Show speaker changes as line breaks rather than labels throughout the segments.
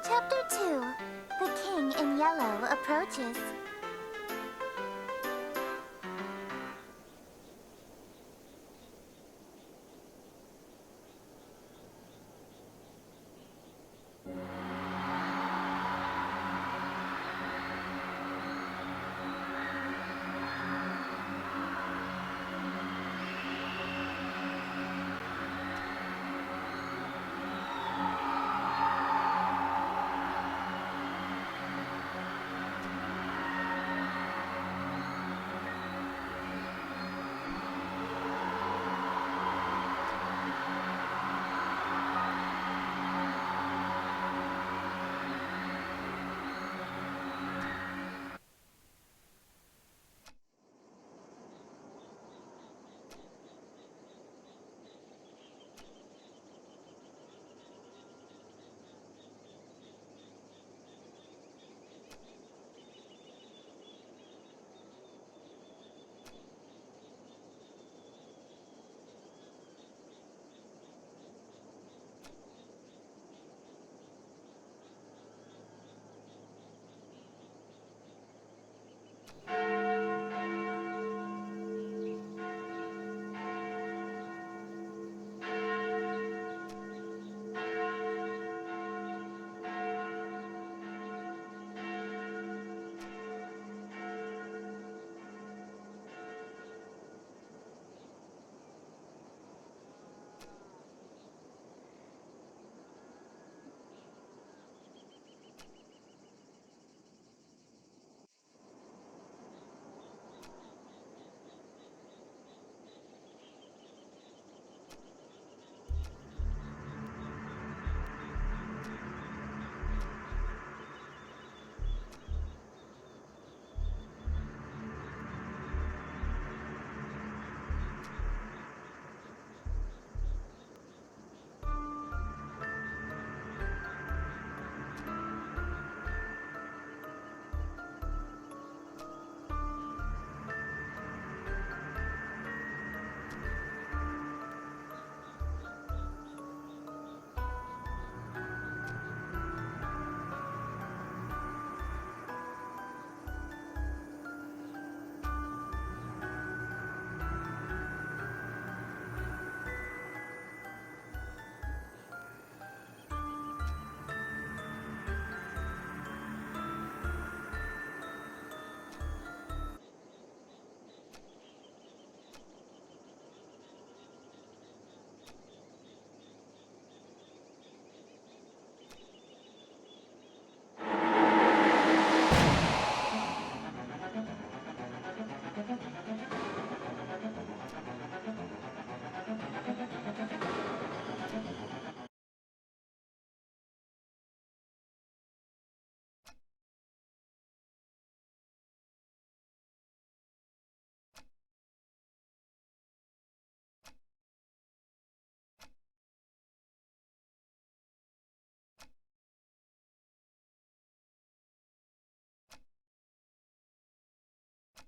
Chapter 2. The King in Yellow approaches.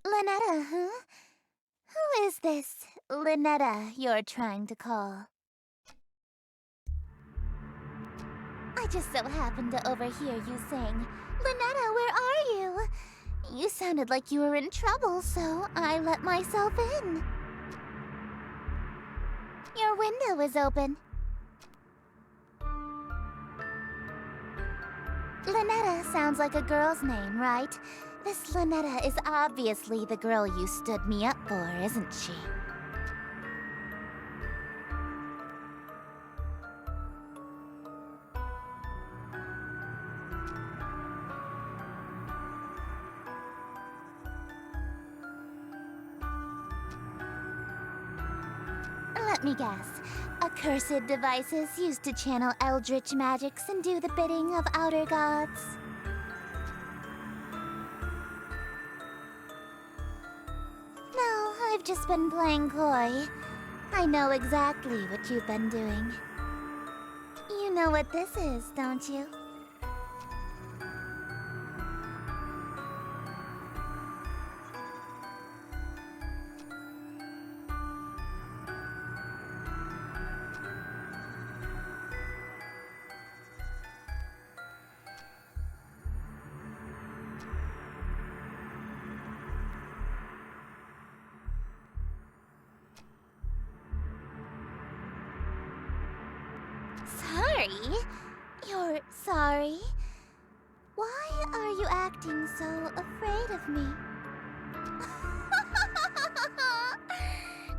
Lynetta, huh? Who is this Lynetta you're trying to call? I just so happened to overhear you saying, "Lynetta, where are you?" You sounded like you were in trouble, so I let myself in. Your window is open. Lynetta sounds like a girl's name, right? This Lynetta is obviously the girl you stood me up for, isn't she? Let me guess. Accursed devices used to channel eldritch magics and do the bidding of outer gods. No, I've just been playing coy. I know exactly what you've been doing. You know what this is, don't you? Sorry? You're sorry? Why are you acting so afraid of me?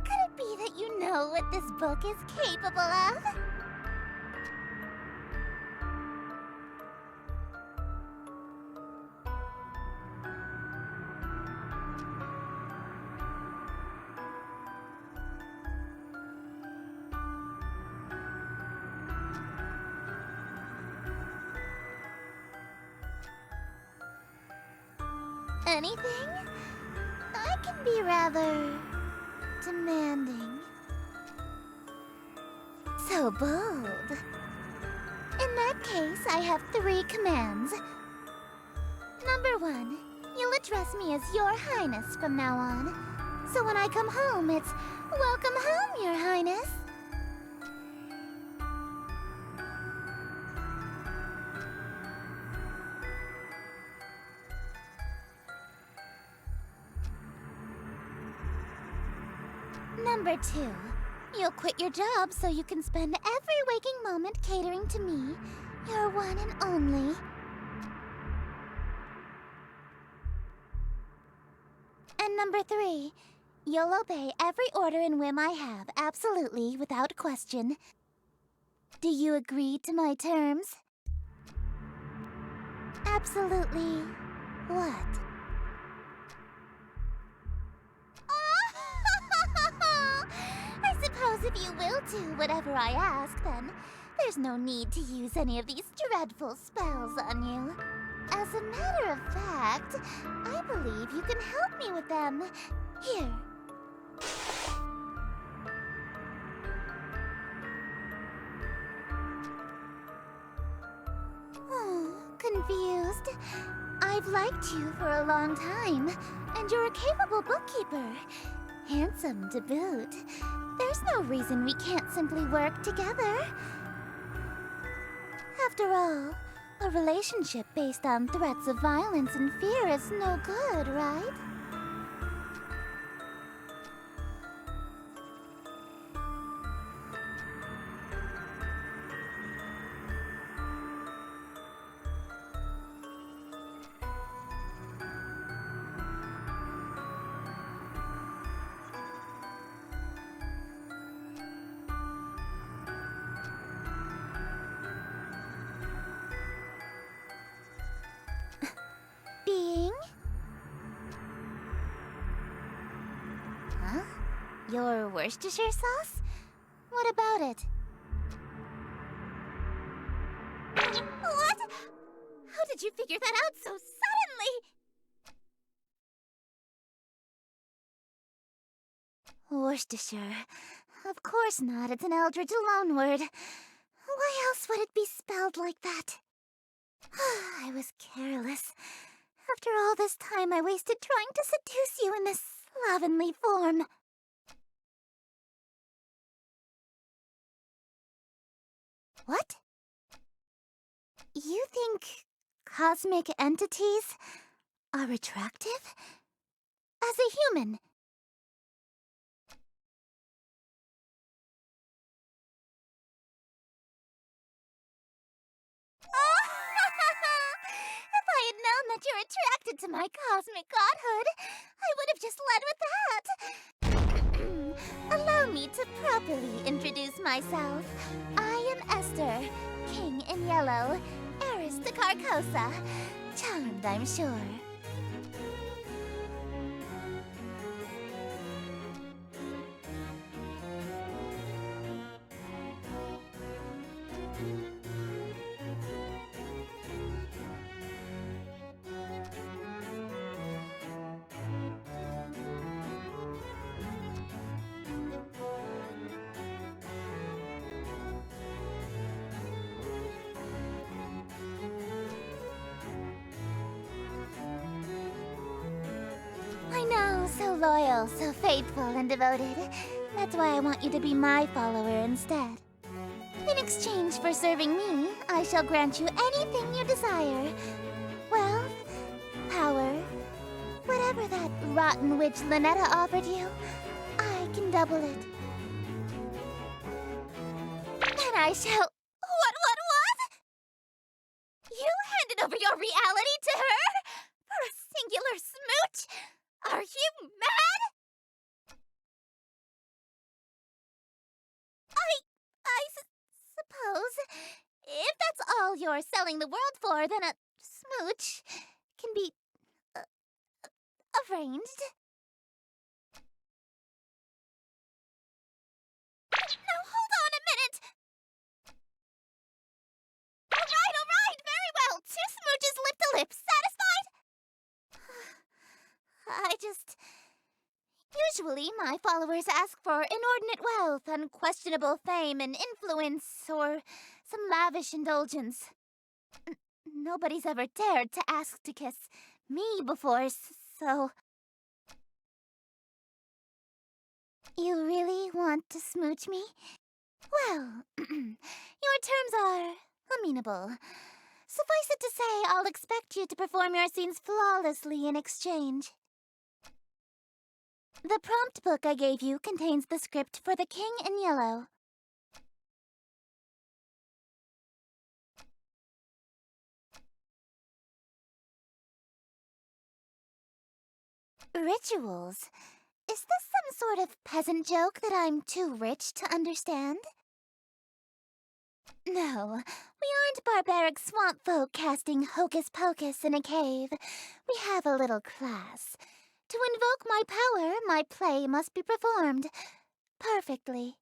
Could it be that you know what this book is capable of? Anything? I can be rather demanding. So bold. In that case, I have 3 commands. Number 1, you'll address me as Your Highness from now on. So when I come home, it's welcome home, Your Highness. Number 2, you'll quit your job so you can spend every waking moment catering to me, your one and only. And number 3, you'll obey every order and whim I have, absolutely, without question. Do you agree to my terms? Absolutely what? I suppose if you will do whatever I ask, then there's no need to use any of these dreadful spells on you. As a matter of fact, I believe you can help me with them. Here. Oh, confused. I've liked you for a long time, and you're a capable bookkeeper. Handsome to boot. There's no reason we can't simply work together. After all, a relationship based on threats of violence and fear is no good, right? Being? Huh? Your Worcestershire sauce? What about it? What? How did you figure that out so suddenly? Worcestershire. Of course not, it's an Eldritch loanword. Why else would it be spelled like that? I was careless. After all this time I wasted trying to seduce you in this slovenly form. What? You think cosmic entities are attractive? As a human? If I had known that you're attracted to my cosmic godhood, I would have just led with that. Allow me to properly introduce myself. I am Esther, King in Yellow, heiress to Carcosa. Charmed, I'm sure. I know, so loyal, so faithful and devoted. That's why I want you to be my follower instead. In exchange for serving me, I shall grant you anything you desire. Wealth, power, whatever that rotten witch Lynetta offered you, I can double it. And I shall over your reality to her? For a singular smooch? Are you mad? Suppose. If that's all you're selling the world for, then a smooch can be arranged. Now hold on a minute! Alright, very well. 2 smooches lip to lip. Satisfied? Usually, my followers ask for inordinate wealth, unquestionable fame and influence, or some lavish indulgence. Nobody's ever dared to ask to kiss me before, so... You really want to smooch me? Well, your terms are amenable. Suffice it to say, I'll expect you to perform your scenes flawlessly in exchange. The prompt book I gave you contains the script for The King in Yellow. Rituals? Is this some sort of peasant joke that I'm too rich to understand? No, we aren't barbaric swamp folk casting hocus pocus in a cave. We have a little class. To invoke my power, my play must be performed perfectly.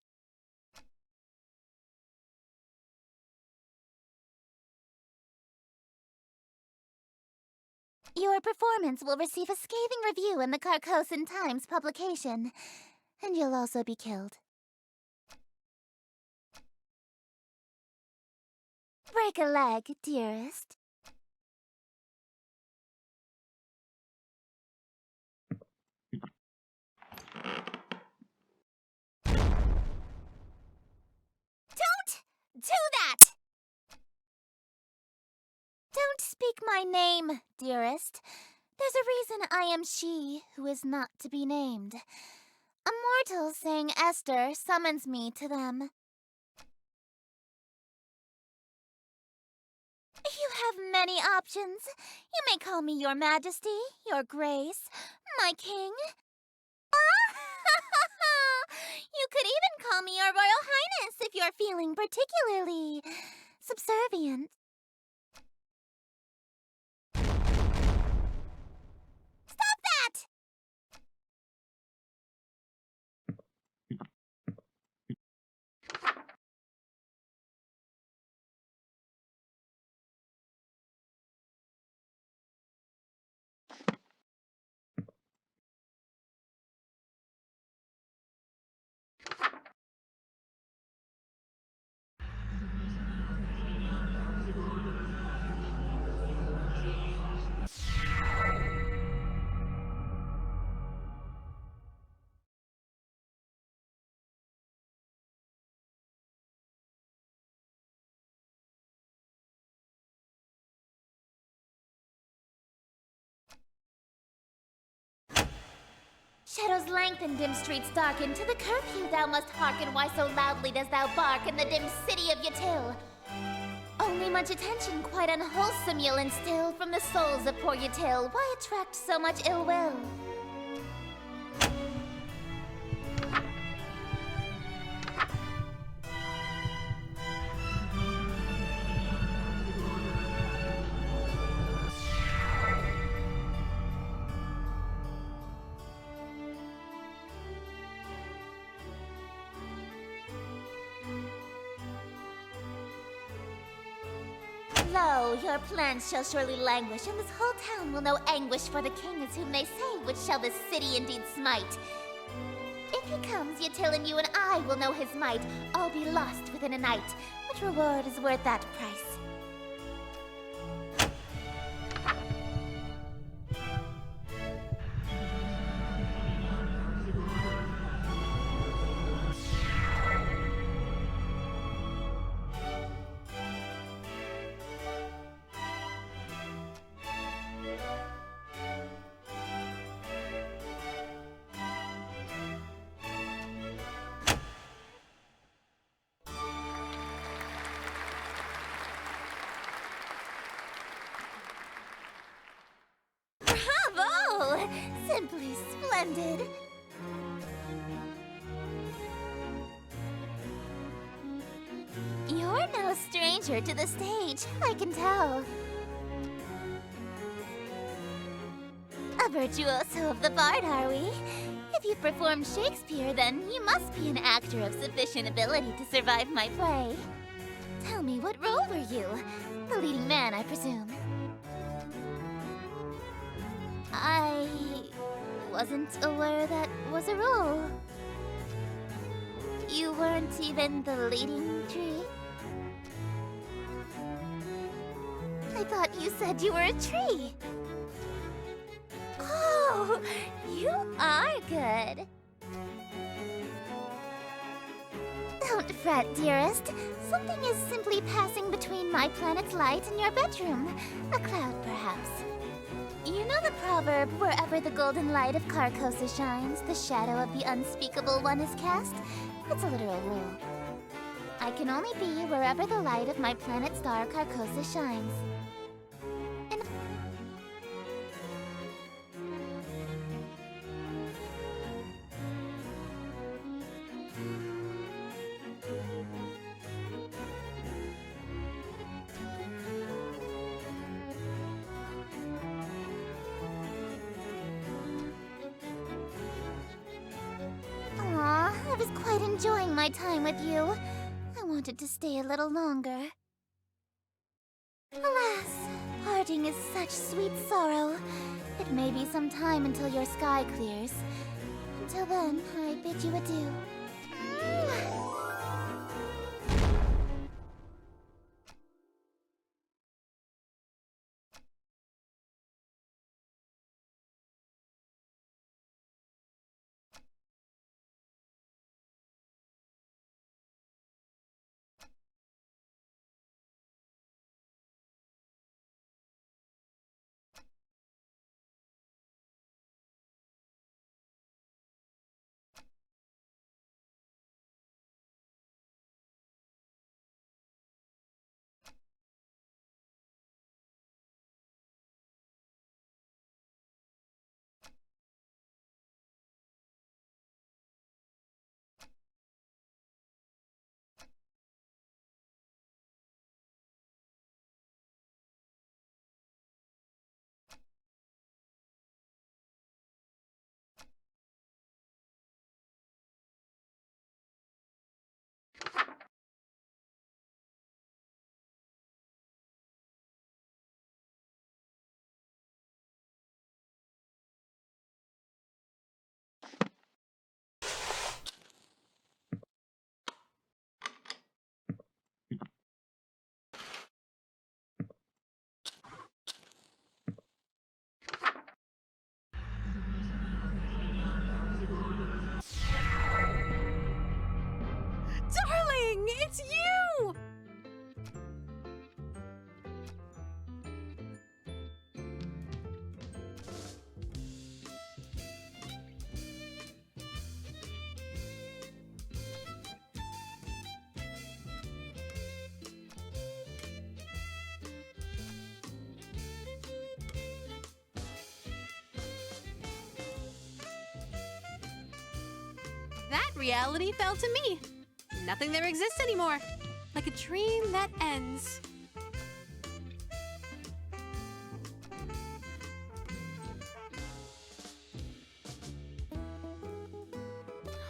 Your performance will receive a scathing review in the Carcosan Times publication, and you'll also be killed. Break a leg, dearest. Don't do that! Don't speak my name, dearest. There's a reason I am she who is not to be named. A mortal saying Esther summons me to them. You have many options. You may call me your majesty, your grace, my king. You could even call me your royal highness if you're feeling particularly subservient. Stop that! Shadows lengthen, dim streets darken. To the curfew thou must hearken. Why so loudly dost thou bark in the dim city of Yatil? Only much attention, quite unwholesome, you'll instill from the souls of poor Yatil. Why attract so much ill will? Lo, your plans shall surely languish, and this whole town will know anguish, for the king is whom they say, which shall this city indeed smite. If he comes, Yatil and you and I will know his might, all be lost within a night. What reward is worth that price? Simply splendid. You're no stranger to the stage, I can tell. A virtuoso of the bard, are we? If you've performed Shakespeare, then you must be an actor of sufficient ability to survive my play. Tell me, what role were you? The leading man, I presume. I wasn't aware that was a role. You weren't even the leading tree? I thought you said you were a tree. Oh, you are good. Don't fret, dearest. Something is simply passing between my planet's light and your bedroom. A cloud, perhaps. You know the proverb, wherever the golden light of Carcosa shines, the shadow of the unspeakable one is cast? It's a literal rule. I can only be wherever the light of my planet star Carcosa shines. And aw, I was quite enjoying my time with you. I wanted to stay a little longer. Alas, parting is such sweet sorrow. It may be some time until your sky clears. Until then, I bid you adieu.
Darling, it's you! That reality fell to me. Nothing there exists anymore. Like a dream that ends.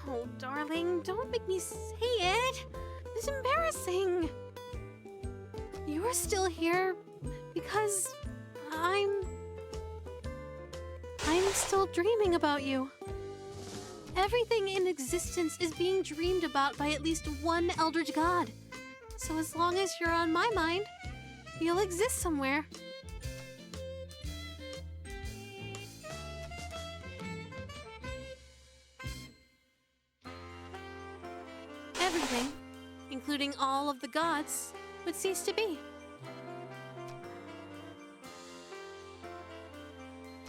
Oh, darling, don't make me say it. It's embarrassing. You're still here because I'm still dreaming about you. Everything in existence is being dreamed about by at least one Eldritch God. So as long as you're on my mind, you'll exist somewhere. Everything, including all of the gods, would cease to be.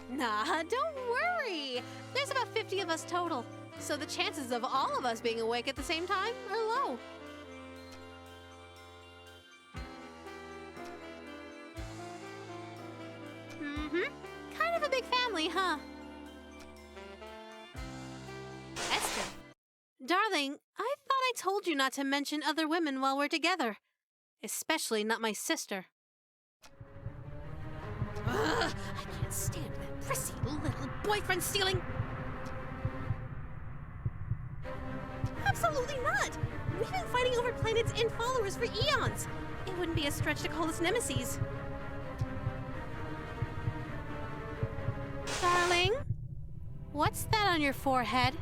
Nah, don't worry. There's about 50 of us total, so the chances of all of us being awake at the same time are low. Mm-hmm. Kind of a big family, huh? Darling, I thought I told you not to mention other women while we're together. Especially not my sister. Ugh, I can't stand that prissy little boyfriend stealing. Absolutely not! We've been fighting over planets and followers for eons. It wouldn't be a stretch to call us nemesis. Darling? What's that on your forehead?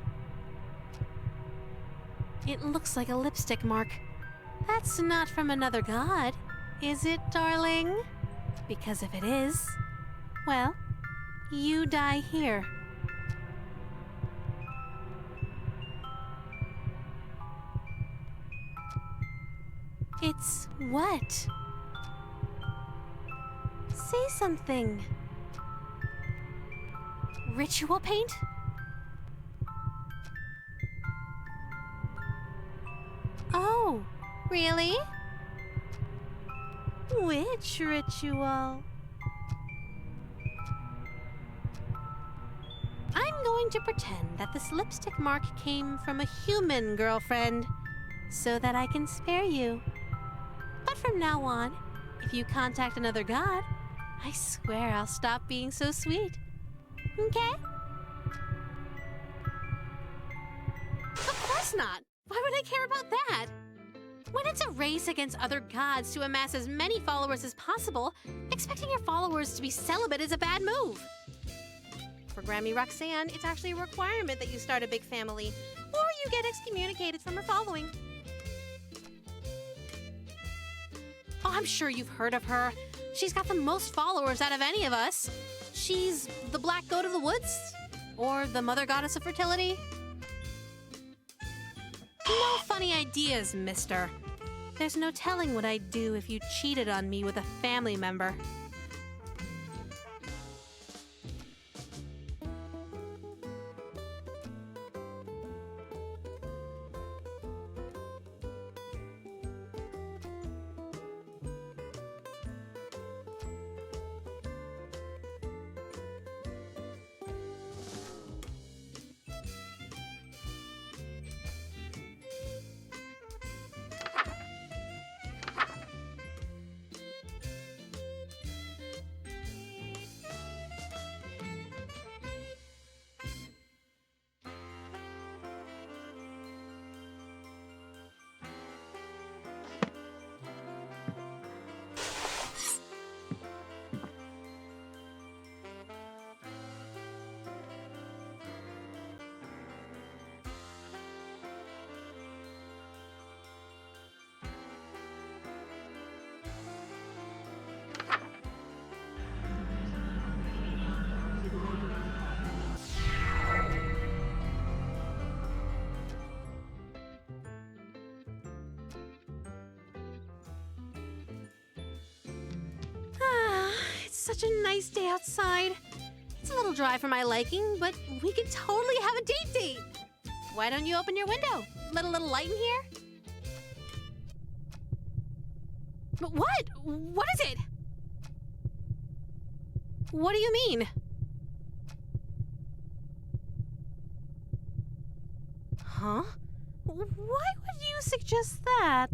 It looks like a lipstick mark. That's not from another god, is it, darling? Because if it is, well, you die here. It's what? Say something. Ritual paint? Oh, really? Which ritual? I'm going to pretend that this lipstick mark came from a human girlfriend, so that I can spare you. But from now on, if you contact another god, I swear I'll stop being so sweet. Okay? Of course not! Why would I care about that? When it's a race against other gods to amass as many followers as possible, expecting your followers to be celibate is a bad move. For Grammy Roxanne, it's actually a requirement that you start a big family, or you get excommunicated from her following. Oh, I'm sure you've heard of her. She's got the most followers out of any of us. She's the black goat of the woods? Or the mother goddess of fertility? No funny ideas, mister. There's no telling what I'd do if you cheated on me with a family member. Such a nice day outside. It's a little dry for my liking, but we could totally have a date. Why don't you open your window? Let a little light in here? But what? What is it? What do you mean? Huh? Why would you suggest that?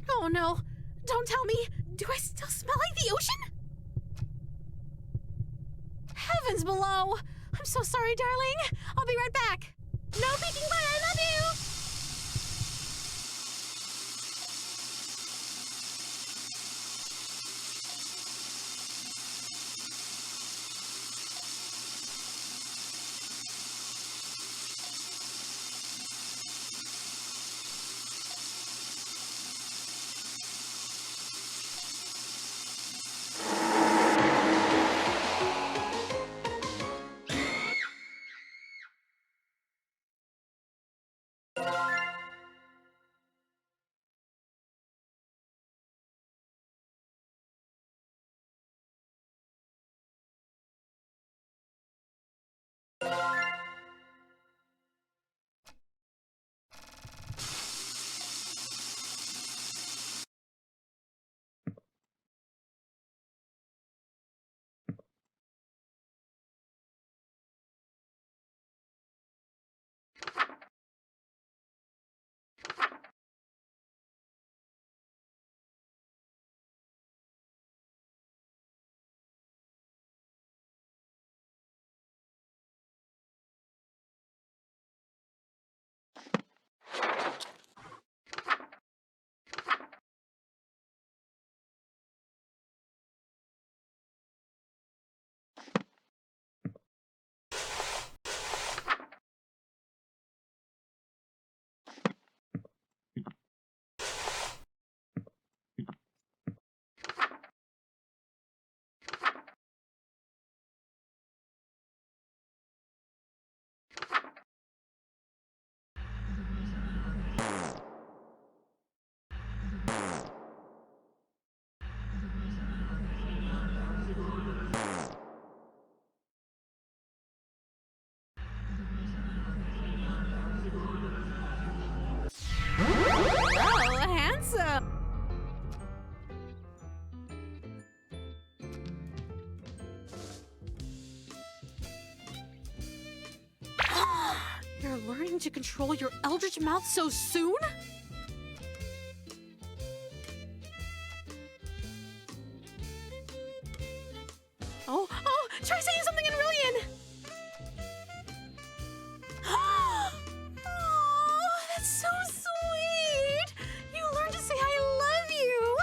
Oh no, don't tell me. Do I still smell like the ocean? Heavens below! I'm so sorry, darling. I'll be right back. No peeking butt, I love you! to control your eldritch mouth so soon? Oh, try saying something in Rillian! Oh, that's so sweet! You learned to say I love you!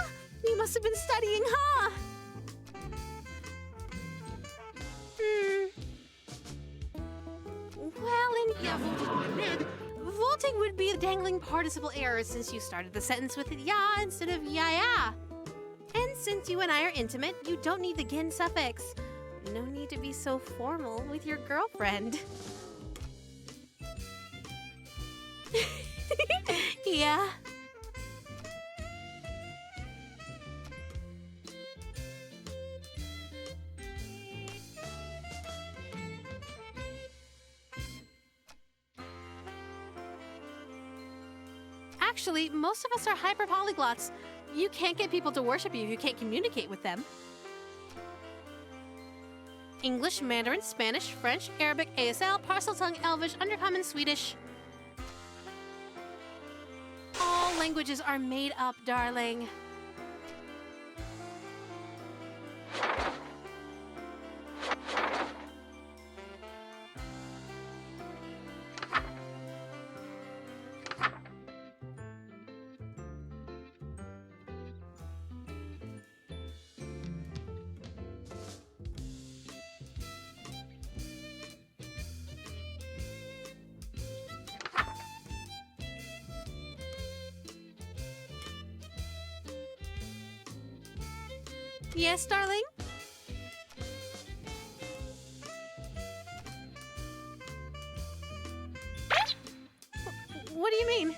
You must have been studying, huh? Well, vaulting would be a dangling participle error since you started the sentence with ya instead of ya. And since you and I are intimate, you don't need the gin suffix. No need to be so formal with your girlfriend. Yeah. Actually, most of us are hyper-polyglots. You can't get people to worship you if you can't communicate with them. English, Mandarin, Spanish, French, Arabic, ASL, Parseltongue, Elvish, Undercommon, Swedish. All languages are made up, darling. Yes, darling? What do you mean?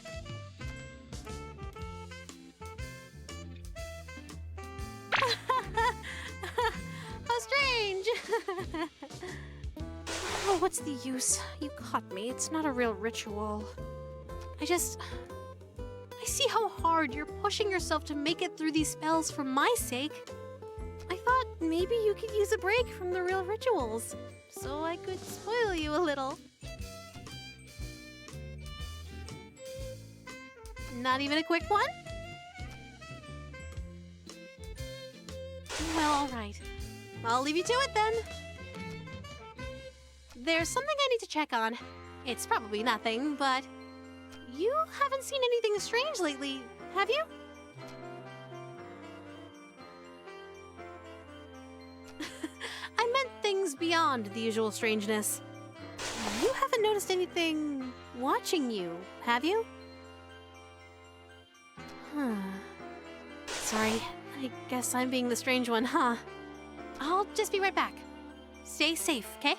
How strange! Oh, what's the use? You caught me. It's not a real ritual. I see how hard you're pushing yourself to make it through these spells for my sake. I thought maybe you could use a break from the real rituals, so I could spoil you a little. Not even a quick one? Well, all right. I'll leave you to it then. There's something I need to check on. It's probably nothing, but you haven't seen anything strange lately, have you? I meant things beyond the usual strangeness. You haven't noticed anything watching you, have you? Sorry, I guess I'm being the strange one, huh? I'll just be right back. Stay safe, okay?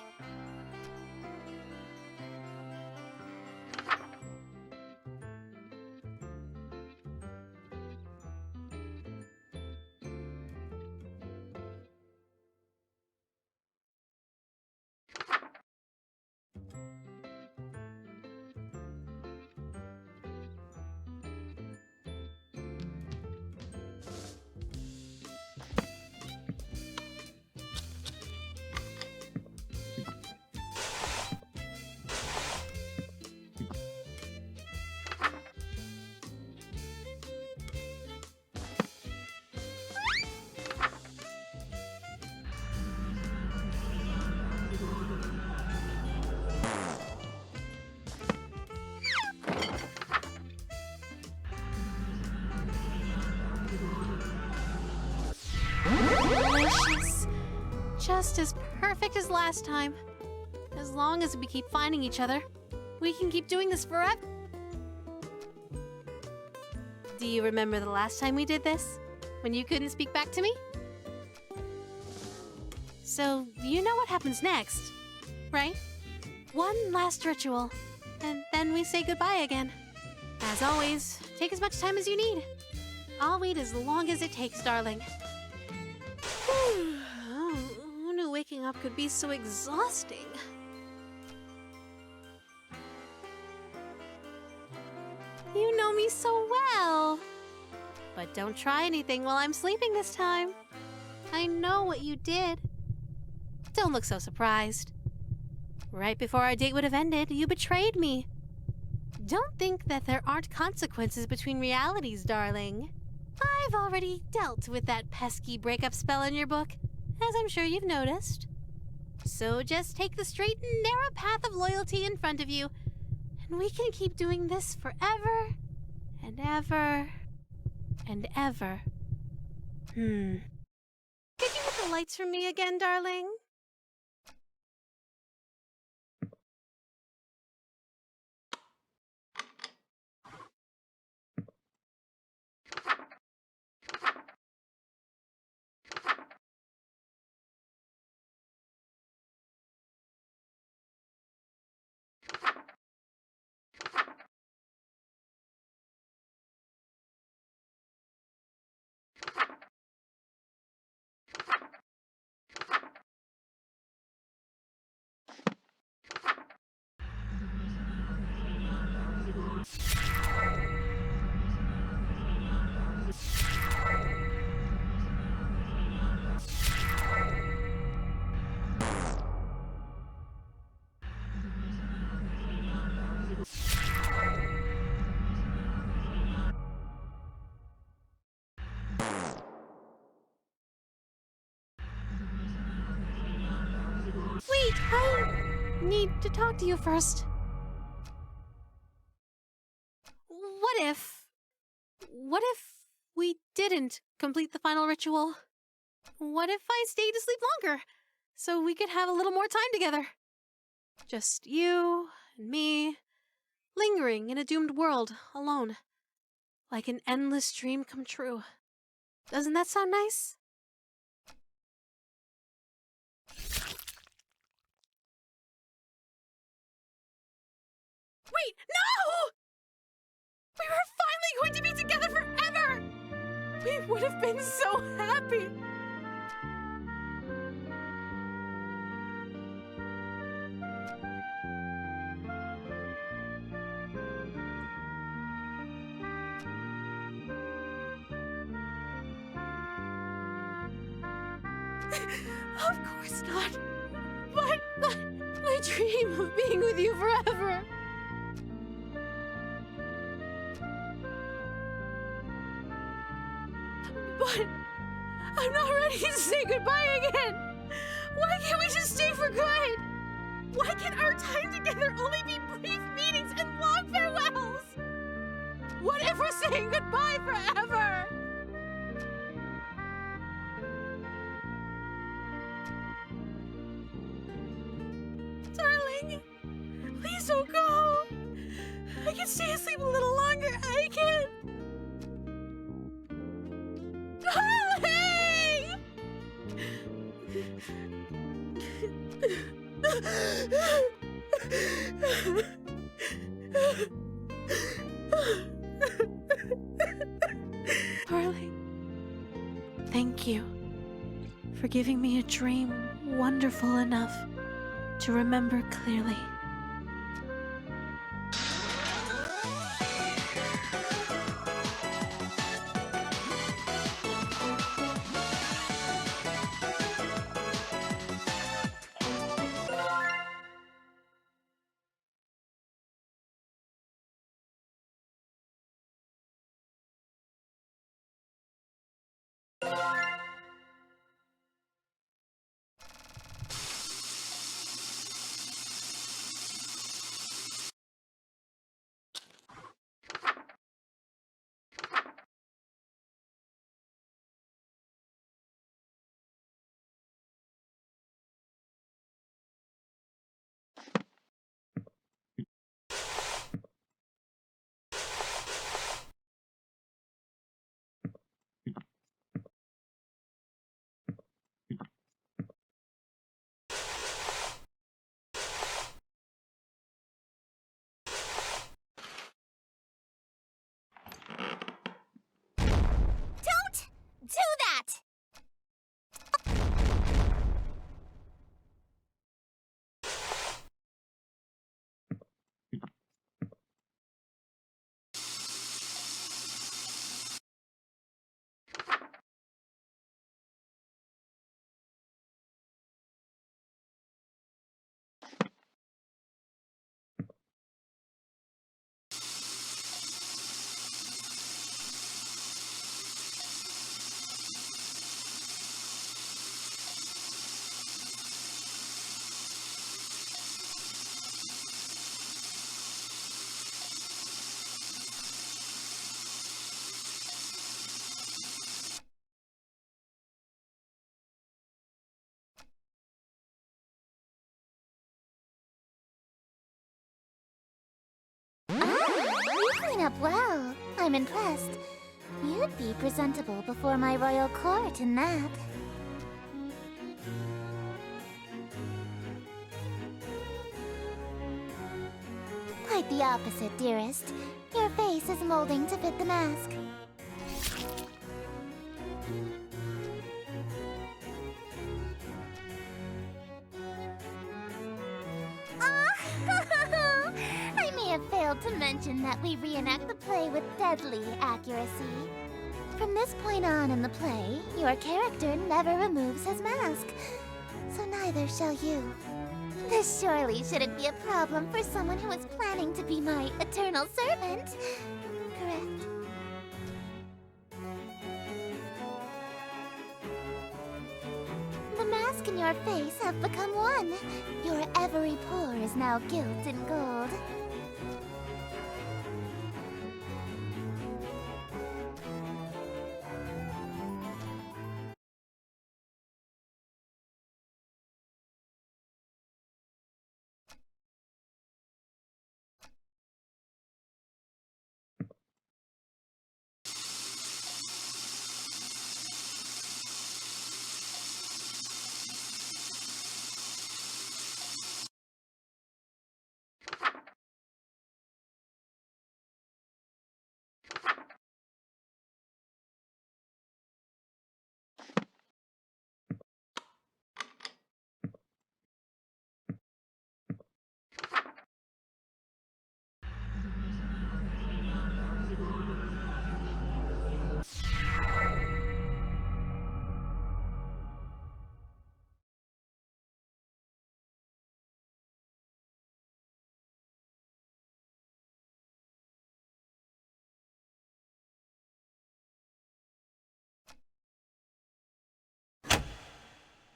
Delicious. Just as perfect as last time. As long as we keep finding each other, we can keep doing this forever. Do you remember the last time we did this? When you couldn't speak back to me? So, you know what happens next, right? One last ritual, and then we say goodbye again. As always, take as much time as you need. I'll wait as long as it takes, darling. Who knew waking up could be so exhausting? You know me so well. But don't try anything while I'm sleeping this time. I know what you did. Don't look so surprised. Right before our date would have ended, you betrayed me. Don't think that there aren't consequences between realities, darling. I've already dealt with that pesky breakup spell in your book, as I'm sure you've noticed. So just take the straight and narrow path of loyalty in front of you, and we can keep doing this forever and ever and ever. Could you get the lights for me again, darling? Wait, I need to talk to you first. What if we didn't complete the final ritual? What if I stayed to sleep longer, so we could have a little more time together? Just you and me, lingering in a doomed world, alone. Like an endless dream come true. Doesn't that sound nice? Wait, no! We were finally going to be together forever! We would have been so happy! Of course not. But my dream of being with you forever. But I'm not ready to say goodbye again. Why can't we just stay for good? Why can our time together only be brief meetings and long farewells? What if we're saying goodbye forever? Darling, please don't go. I can stay asleep a little longer. I can. Darling! Darling, thank you for giving me a dream wonderful enough to remember clearly.
up well. I'm impressed. You'd be presentable before my royal court in that. Quite the opposite, dearest. Your face is molding to fit the mask. I may have failed to mention that we reenact the play with deadly accuracy. From this point on in the play, your character never removes his mask. So neither shall you. This surely shouldn't be a problem for someone who is planning to be my eternal servant. Correct? The mask and your face have become one. Your every pore is now gilt in gold.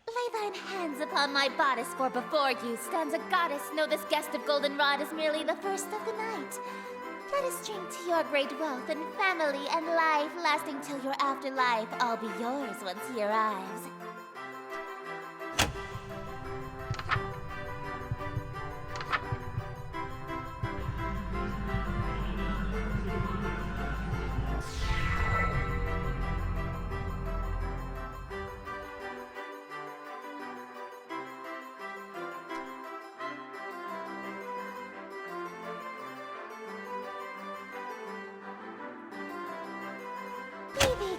Lay thine hands upon my bodice, for before you stands a goddess. Know this guest of goldenrod is merely the first of the night. Let us drink to your great wealth and family and life, lasting till your afterlife. I'll be yours once he arrives.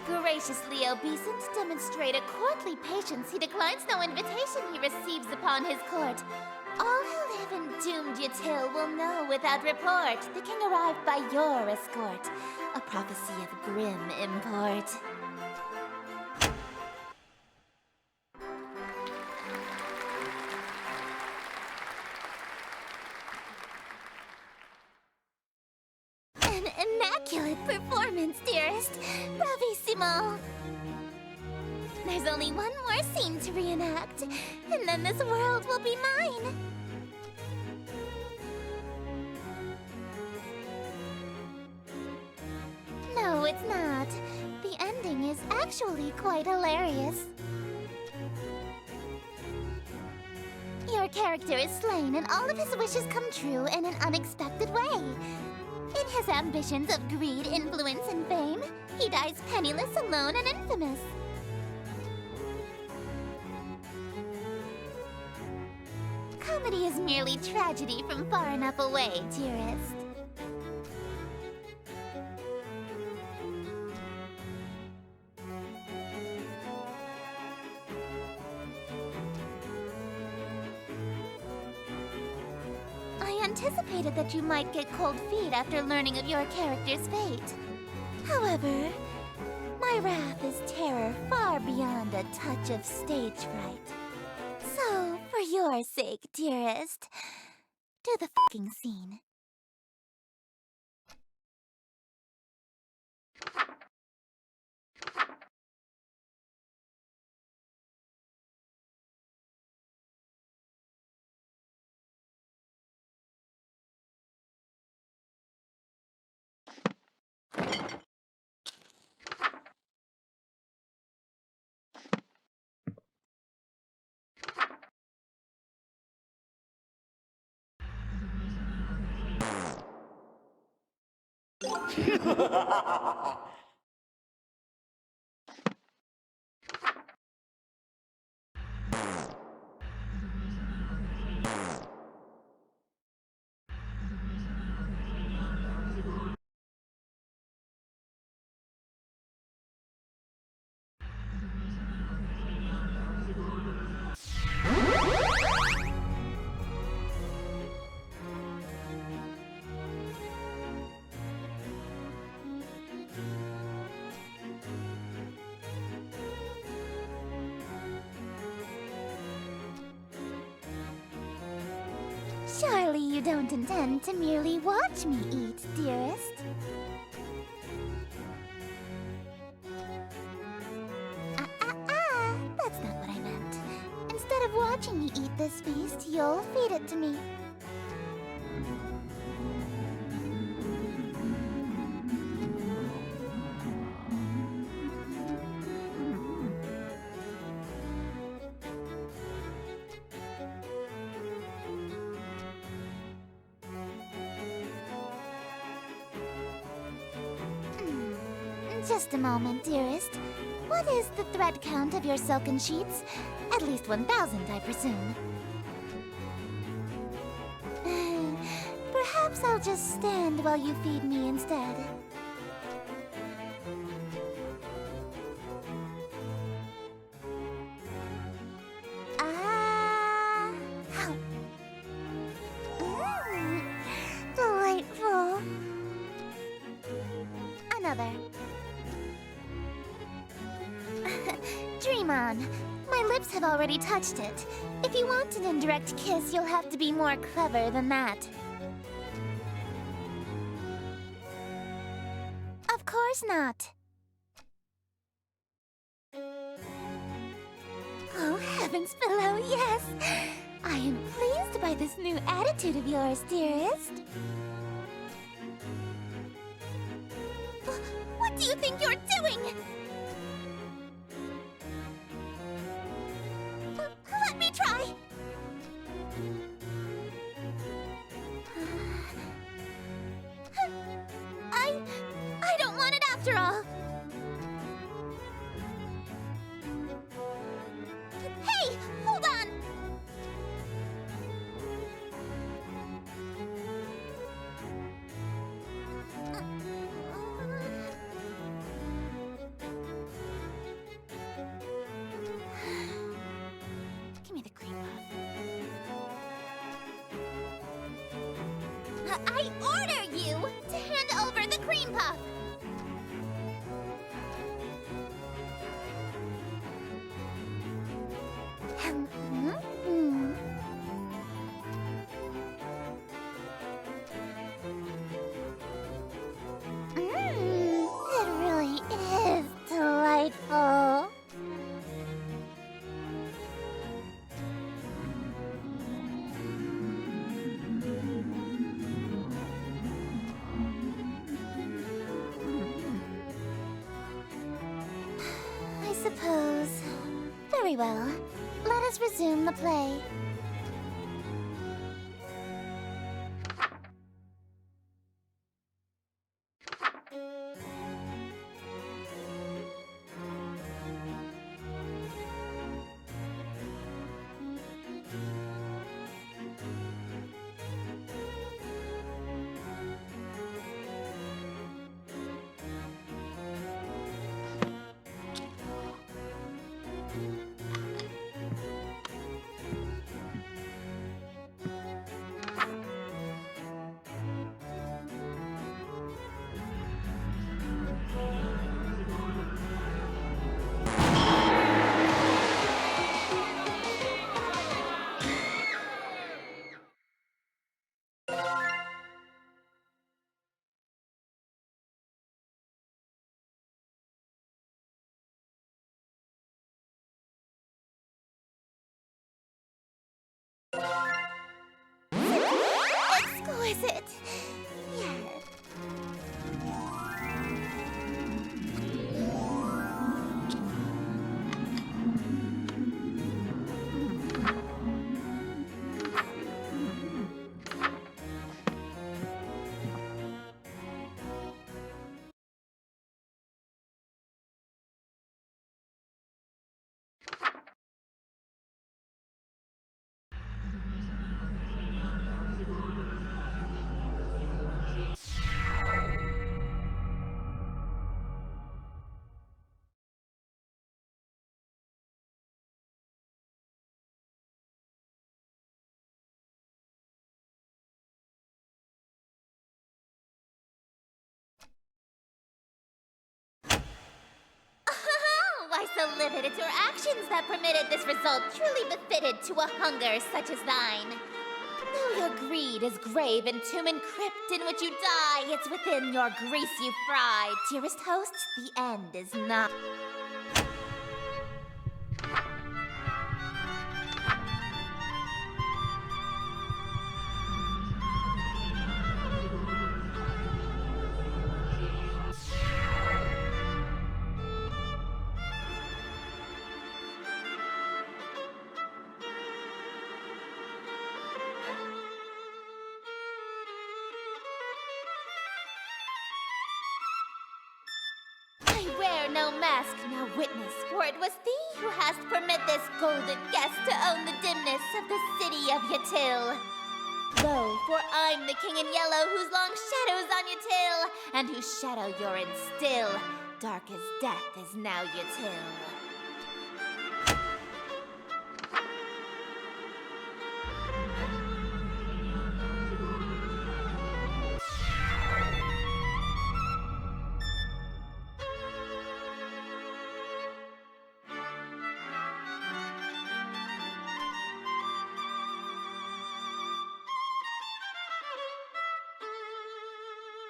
Graciously obeisant, demonstrate a courtly patience. He declines no invitation he receives upon his court. All who live in doomed Yatil will know without report the king arrived by your escort, a prophecy of grim import. An immaculate performance, dearest. Bravissimo! There's only one more scene to reenact, and then this world will be mine. No, it's not. The ending is actually quite hilarious. Your character is slain, and all of his wishes come true in an unexpected way. In his ambitions of greed, influence, and fame, he dies penniless, alone, and infamous. Comedy is merely tragedy from far enough away, dearest. I anticipated that you might get cold feet after learning of your character's fate. However, my wrath is terror far beyond a touch of stage fright. So, for your sake, dearest, do the fucking scene. Surely you don't intend to merely watch me eat, dearest. That's not what I meant. Instead of watching me eat this feast, you'll feed it to me. Just a moment, dearest. What is the thread count of your silken sheets? At least 1,000, I presume. Perhaps I'll just stand while you feed me instead. Ah! Delightful. Another. Dream on. My lips have already touched it. If you want an indirect kiss, you'll have to be more clever than that. Of course not. Oh, heavens below, yes! I am pleased by this new attitude of yours, dearest. What do you think you're doing? Let me try! I don't want it after all! Hey! Hold on! Give me the cream puff. I order you to hand over the cream puff! It really is delightful. I suppose. Very well. Let us resume the play. Exquisite! Yes. so livid it's your actions that permitted this result truly befitted to a hunger such as thine. Though your greed is grave and tomb and crypt in which you die, it's within your grease you fry. Dearest hosts, the end is not. I wear no mask, no witness, for it was thee who hast permit this golden guest to own the dimness of the city of Yatil. Lo, for I'm the king in yellow whose long shadow's on Yatil, and whose shadow you're in still. Dark as death is now Yatil.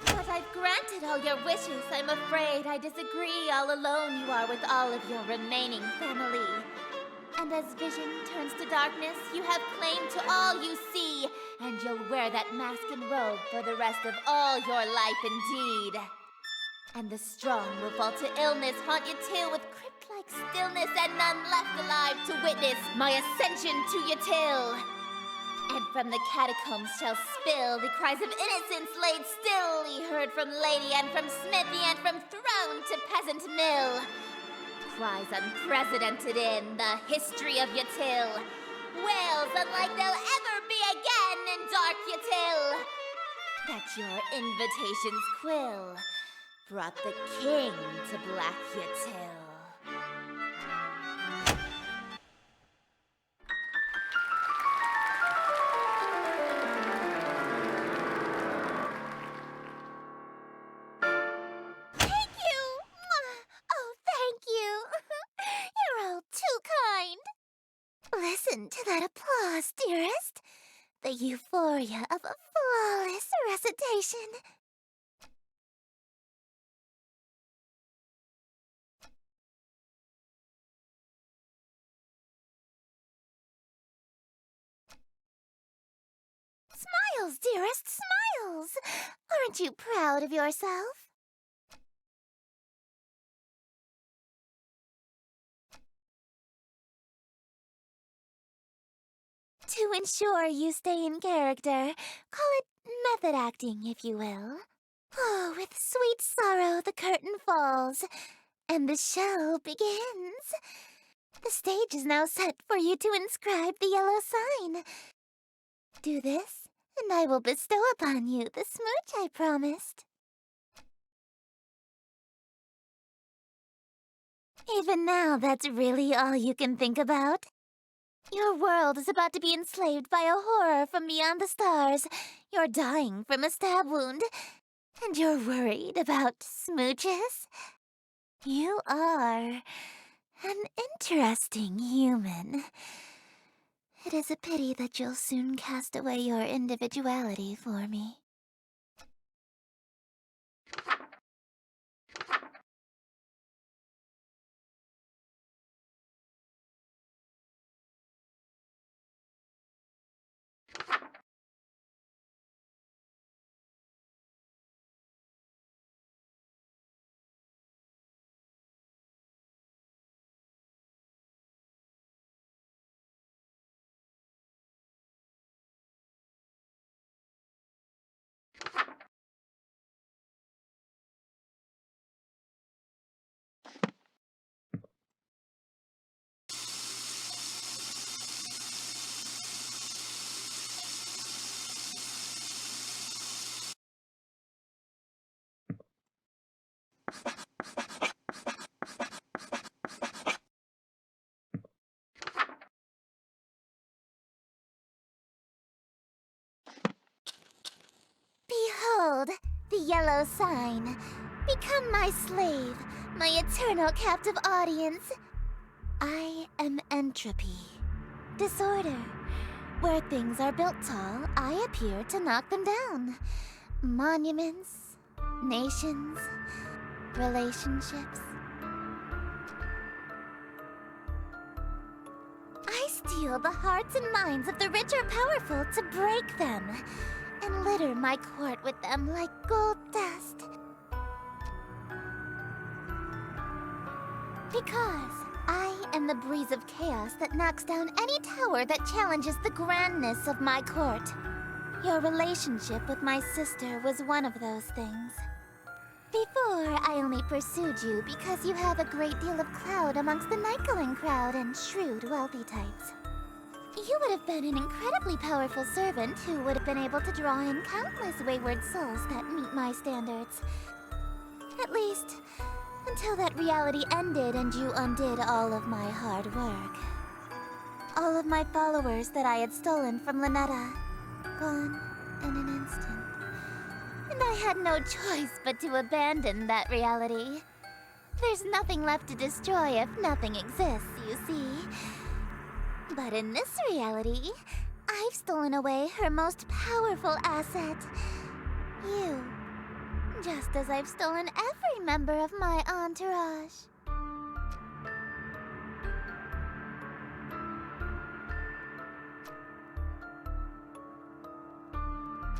But I've granted all your wishes. I'm afraid I disagree. All alone you are with all of your remaining family. And as vision turns to darkness, you have claim to all you see. And you'll wear that mask and robe for the rest of all your life indeed. And the strong will fall to illness, haunt Yatil with crypt-like stillness, and none left alive to witness my ascension to Yatil. And from the catacombs shall spill the cries of innocence laid still, ye heard from lady and from smithy and from throne to peasant mill. Cries unprecedented in the history of Yatil. Wails unlike they'll ever be again in dark Yatil. That your invitation's quill brought the king to Black Yatil. Listen to that applause, dearest. The euphoria of a flawless recitation. Smiles, dearest, smiles! Aren't you proud of yourself? To ensure you stay in character, call it method acting, if you will. Oh, with sweet sorrow the curtain falls, and the show begins. The stage is now set for you to inscribe the yellow sign. Do this, and I will bestow upon you the smooch I promised. Even now, that's really all you can think about? Your world is about to be enslaved by a horror from beyond the stars. You're dying from a stab wound. And you're worried about smooches? You are an interesting human. It is a pity that you'll soon cast away your individuality for me. Behold, the yellow sign. Become my slave, my eternal captive audience. I am entropy. Disorder. Where things are built tall, I appear to knock them down. Monuments, nations, relationships. I steal the hearts and minds of the rich or powerful to break them, and litter my court with them like gold dust. Because I am the breeze of chaos that knocks down any tower that challenges the grandness of my court. Your relationship with my sister was one of those things. Before, I only pursued you because you have a great deal of clout amongst the Nykelin crowd and shrewd, wealthy types. You would have been an incredibly powerful servant who would have been able to draw in countless wayward souls that meet my standards. At least, until that reality ended and you undid all of my hard work. All of my followers that I had stolen from Lynetta, gone in an instant. And I had no choice but to abandon that reality. There's nothing left to destroy if nothing exists, you see. But in this reality, I've stolen away her most powerful asset. You. Just as I've stolen every member of my entourage.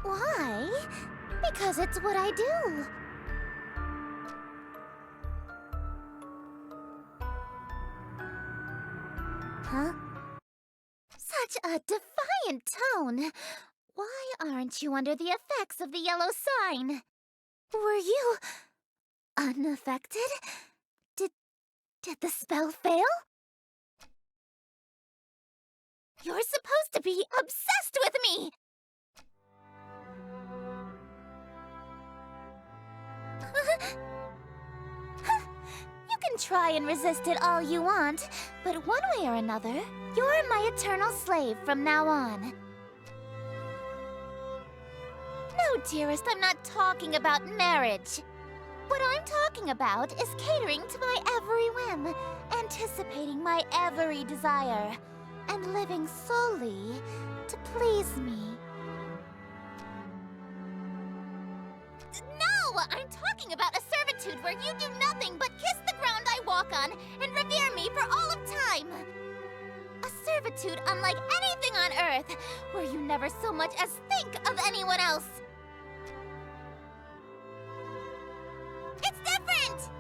Why? Because it's what I do. Huh? Such a defiant tone. Why aren't you under the effects of the yellow sign? Were you unaffected? Did the spell fail? You're supposed to be obsessed with me! You can try and resist it all you want, but one way or another, you're my eternal slave from now on. No, dearest, I'm not talking about marriage. What I'm talking about is catering to my every whim, anticipating my every desire, and living solely to please me. No! I'm talking about a servitude where you do nothing but kiss the ground I walk on and revere me for all of time. A servitude unlike anything on Earth, where you never so much as think of anyone else. It's different!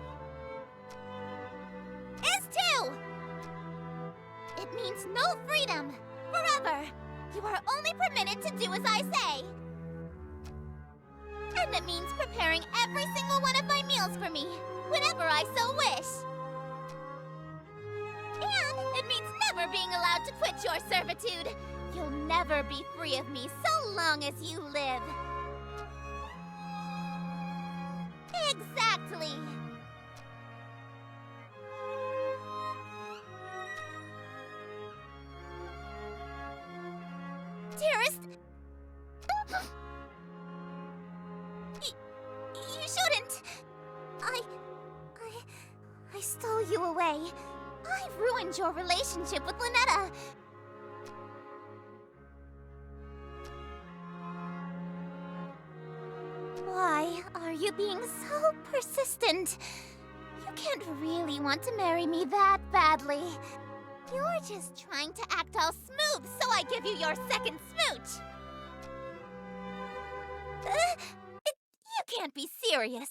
Is too! It means no freedom, forever. You are only permitted to do as I say. And it means preparing every single one of my meals for me, whenever I so wish. And it means never being allowed to quit your servitude. You'll never be free of me so long as you live. Exactly. Dearest, you shouldn't. I stole you away. I ruined your relationship with Lynetta. Why are you being so persistent? You can't really want to marry me that badly. You're just trying to act all smooth so I give you your second smooch. You can't be serious.